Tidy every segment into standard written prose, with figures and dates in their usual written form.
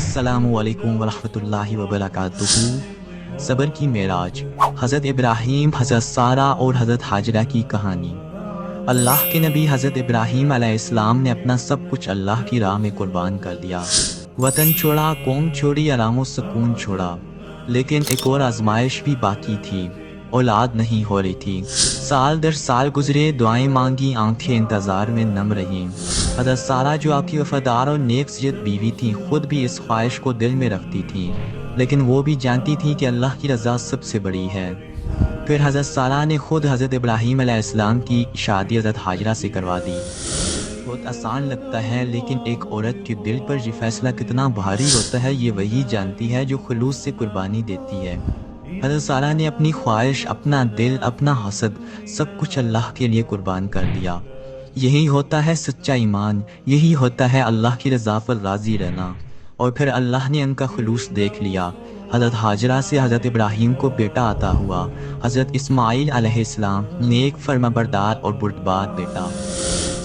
अस्सलामु अलैकुम वरहमतुल्लाहि वबरकातुहू। सब्र की मेराज, हज़रत इब्राहीम, हज़रत सारा और हज़रत हाजरा की कहानी। अल्लाह के नबी हज़रत इब्राहीम अलैहिस्सलाम ने अपना सब कुछ अल्लाह की राह में कुर्बान कर दिया। वतन छोड़ा, कौम छोड़ी, आराम व सुकून छोड़ा, लेकिन एक और आजमाइश भी बाकी थी। औलाद नहीं हो रही थी। साल दर साल गुजरे, दुआएं मांगी, आंखें इंतज़ार में नम रहीं। हज़रत सारा जो आपकी वफादार और नेक सैयद बीवी थी, खुद भी इस ख्वाहिश को दिल में रखती थी, लेकिन वो भी जानती थी कि अल्लाह की रज़ा सबसे बड़ी है। फिर हज़रत सारा ने खुद हज़रत इब्राहीम अलैहिस्सलाम की शादी हज़रत हाजरा से करवा दी। बहुत आसान लगता है, लेकिन एक औरत के दिल पर ये फैसला कितना भारी होता है, ये वही जानती है जो खुलूस से कुर्बानी देती है। हज़रत सारा ने अपनी ख्वाहिश, अपना दिल, अपना हसद, सब कुछ अल्लाह के लिए कुर्बान कर दिया। यही होता है सच्चा ईमान, यही होता है अल्लाह की रज़ा पर राज़ी रहना। और फिर अल्लाह ने उनका खुलूस देख लिया। हज़रत हाजरा से हज़रत इब्राहीम को बेटा अता हुआ, हज़रत इस्माईल अलैहिस्सलाम, नेक, फर्माबरदार और बुर्दबार बेटा।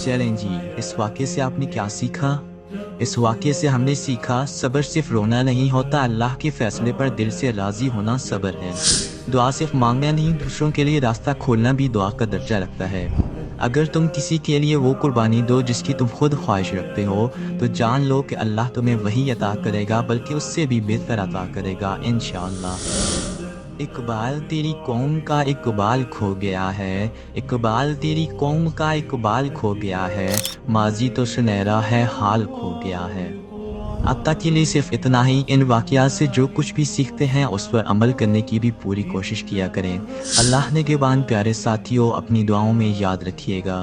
चलें जी, इस वाक़े से आपने क्या सीखा? इस वाक़े से हमने सीखा, सब्र सिर्फ रोना नहीं होता, अल्लाह के फ़ैसले पर दिल से राज़ी होना सब्र है। दुआ सिर्फ मांगना नहीं, दूसरों के लिए रास्ता खोलना भी दुआ का दर्जा रखता है। अगर तुम किसी के लिए वो कुर्बानी दो जिसकी तुम खुद ख्वाहिश रखते हो, तो जान लो कि अल्लाह तुम्हें वही अता करेगा, बल्कि उससे भी बेहतर अता करेगा इंशाअल्लाह। इकबाल तेरी कौम का इकबाल खो गया है, इकबाल तेरी कौम का इकबाल खो गया है, माजी तो सुनहरा है, हाल खो गया है। अब तक के लिए सिर्फ इतना ही। इन वाक़यात से जो कुछ भी सीखते हैं उस पर अमल करने की भी पूरी कोशिश किया करें। अल्लाह ने के बान प्यारे साथियों, अपनी दुआओं में याद रखिएगा।